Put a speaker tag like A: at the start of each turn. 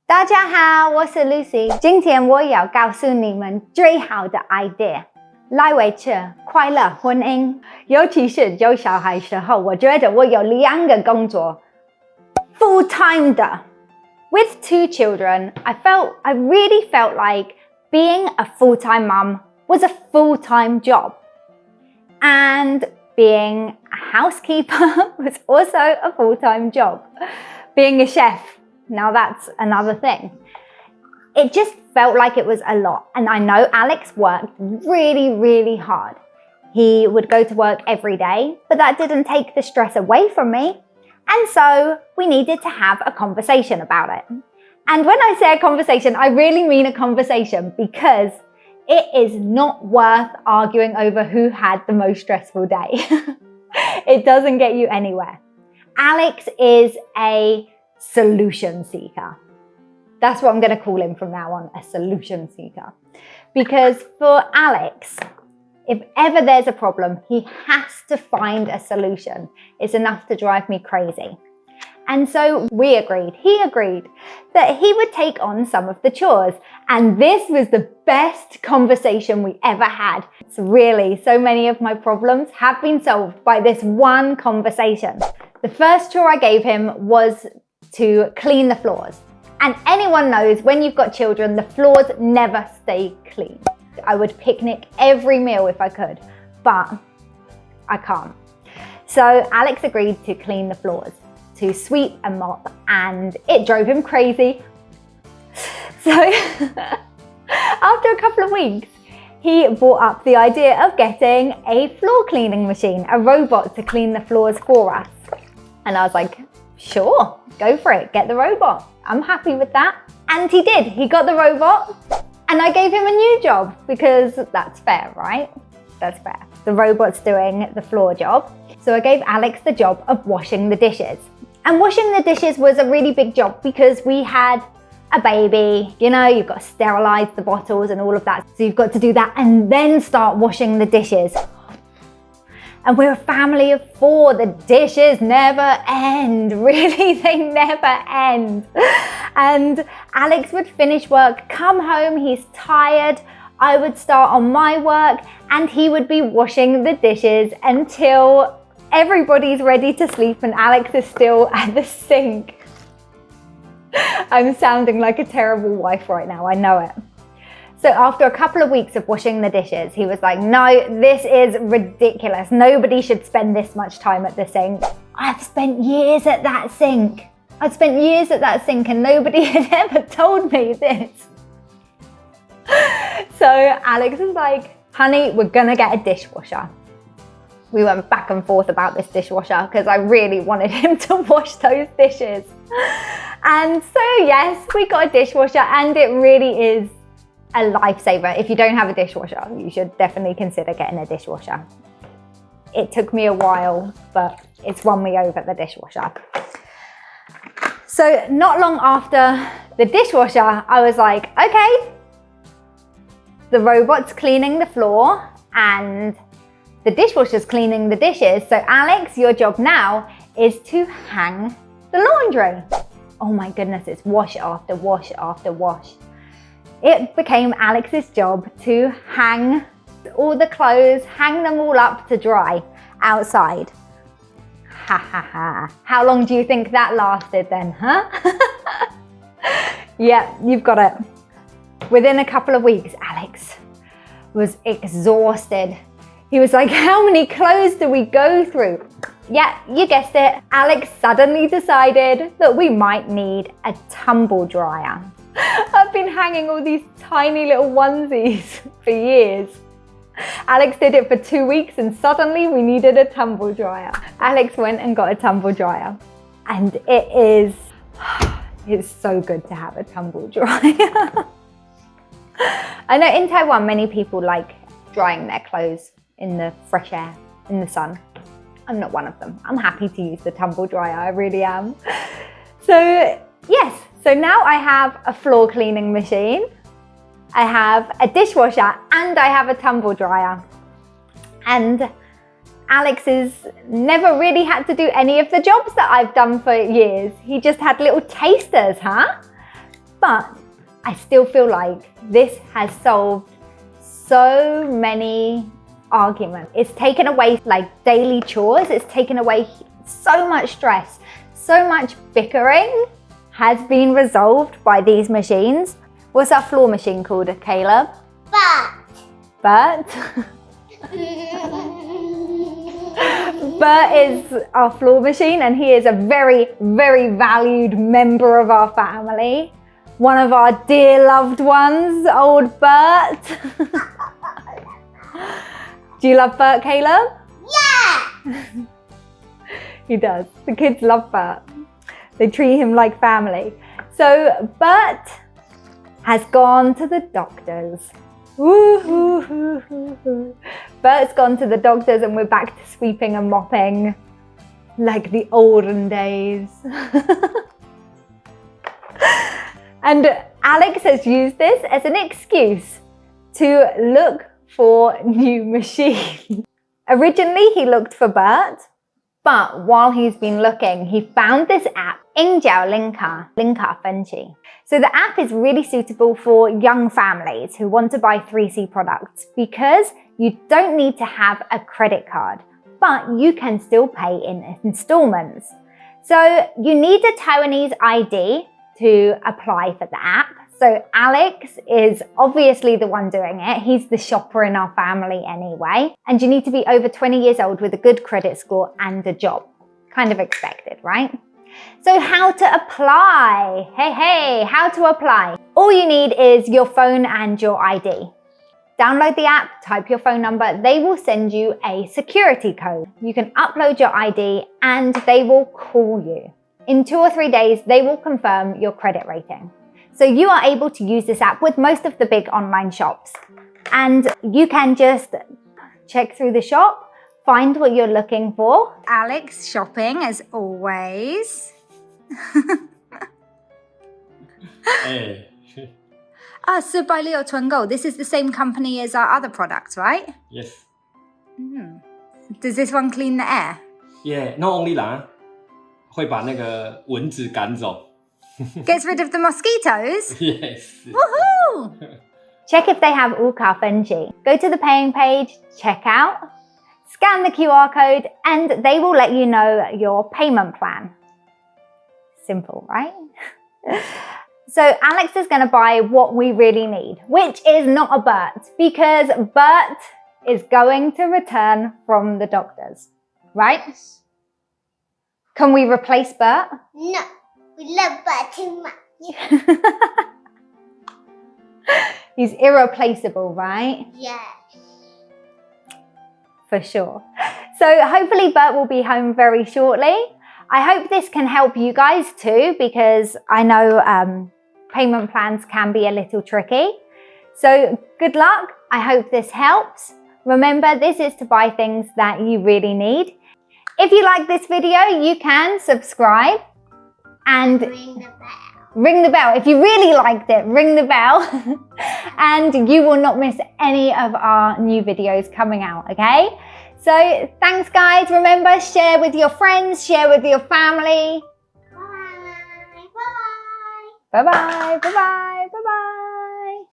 A: 大家好，我是 Lucy。今天我要告诉你们最好的 idea， 来维持快乐婚姻。尤其是有小孩时候，我觉得我有2个工作 full time 的。With 2 children, I really felt like being a full-time mom was a full-time job. And being a housekeeper was also a full-time job. Being a chef, now that's another thing. It just felt like it was a lot. And I know Alex worked really, really hard. He would go to work every day, but that didn't take the stress away from me. And so we needed to have a conversation about it. And when I say a conversation, I really mean a conversation because it is not worth arguing over who had the most stressful day. It doesn't get you anywhere. Alex is a solution seeker. That's what I'm going to call him from now on, a solution seeker. Because for Alex, if ever there's a problem, he has to find a solution. It's enough to drive me crazy. And so he agreed that he would take on some of the chores. And this was the best conversation we ever had. It's really, so many of my problems have been solved by this one conversation. The first chore I gave him was to clean the floors. And anyone knows when you've got children, the floors never stay clean. I would picnic every meal if I could, but I can't. So Alex agreed to clean the floors, to sweep and mop, and it drove him crazy. So after a couple of weeks, he brought up the idea of getting a floor cleaning machine, a robot to clean the floors for us. And I was like, sure, go for it, get the robot. I'm happy with that. And he did, he got the robot. And I gave him a new job because that's fair, right? That's fair. The robot's doing the floor job. So I gave Alex the job of washing the dishes. And washing the dishes was a really big job because we had a baby. You know, you've got to sterilize the bottles and all of that. So you've got to do that and then start washing the dishes. And we're a family of 4. The dishes never end. Really, they never end. And Alex would finish work, come home, he's tired. I would start on my work and he would be washing the dishes until everybody's ready to sleep and Alex is still at the sink. I'm sounding like a terrible wife right now, I know it. So after a couple of weeks of washing the dishes, he was like, no, this is ridiculous. Nobody should spend this much time at the sink. I've spent years at that sink. And nobody had ever told me this. So Alex was like, honey, we're gonna get a dishwasher. We went back and forth about this dishwasher because I really wanted him to wash those dishes. And so yes, we got a dishwasher and it really is a lifesaver. If you don't have a dishwasher, you should definitely consider getting a dishwasher. It took me a while, but it's won me over, the dishwasher. So not long after the dishwasher, I was like, okay, the robot's cleaning the floor and the dishwasher's cleaning the dishes. So Alex, your job now is to hang the laundry. Oh my goodness, it's wash after wash after wash. It became Alex's job to hang all the clothes, hang them all up to dry outside. Ha ha ha. How long do you think that lasted then, huh? Yeah, you've got it. Within a couple of weeks, Alex was exhausted. He was like, how many clothes do we go through? Yeah, you guessed it. Alex suddenly decided that we might need a tumble dryer. I've been hanging all these tiny little onesies for years. Alex did it for 2 weeks and suddenly we needed a tumble dryer. Alex went and got a tumble dryer and it's so good to have a tumble dryer. I know in Taiwan many people like drying their clothes in the fresh air, in the sun. I'm not one of them. I'm happy to use the tumble dryer, I really am. So yes, so now I have a floor cleaning machine, I have a dishwasher and I have a tumble dryer. And Alex has never really had to do any of the jobs that I've done for years. He just had little tasters, huh? But I still feel like this has solved so many arguments. It's taken away like daily chores. It's taken away so much stress. So much bickering has been resolved by these machines. What's our floor machine called, Caleb? Bert. Bert is our floor machine, and he is a very, very valued member of our family. One of our dear loved ones, old Bert. Do you love Bert, Caleb?
B: Yeah!
A: He does. The kids love Bert. They treat him like family. So Bert has gone to the doctors. Woo-hoo-hoo-hoo-hoo. Bert's gone to the doctors and we're back to sweeping and mopping like the olden days. And Alex has used this as an excuse to look for new machines. Originally, he looked for Bert, but while he's been looking, he found this app, 銀角零卡分期. So the app is really suitable for young families who want to buy 3C products because you don't need to have a credit card, but you can still pay in installments. So you need a Taiwanese ID to apply for the app. So Alex is obviously the one doing it. He's the shopper in our family anyway. And you need to be over 20 years old with a good credit score and a job. Kind of expected, right? So how to apply? Hey, how to apply? All you need is your phone and your ID. Download the app, type your phone number. They will send you a security code. You can upload your ID and they will call you. In 2 or 3 days, they will confirm your credit rating. So you are able to use this app with most of the big online shops. And you can just check through the shop, find what you're looking for. Alex shopping as always.
B: Hey.
A: So by Leo Twingo, this is the same company as our other products, right?
B: Yes.
A: Does this one clean the air?
B: Yeah, not only that, 会把那个蚊子赶走.
A: Gets rid of the mosquitoes?
B: Yes.
A: Woohoo! Check if they have Uka Fenji. Go to the paying page, check out, scan the QR code, and they will let you know your payment plan. Simple, right? So Alex is going to buy what we really need, which is not a Bert, because Bert is going to return from the doctors, right? Can we replace Bert?
C: No, we love Bert too much.
A: He's irreplaceable, right?
C: Yes.
A: For sure. So hopefully Bert will be home very shortly. I hope this can help you guys too, because I know payment plans can be a little tricky. So good luck. I hope this helps. Remember, this is to buy things that you really need. If you like this video, you can subscribe and ring the bell. If you really liked it, ring the bell and you will not miss any of our new videos coming out, okay? So thanks guys. Remember, share with your friends, share with your family.
C: Bye. Bye.
A: Bye-bye, bye-bye, bye-bye.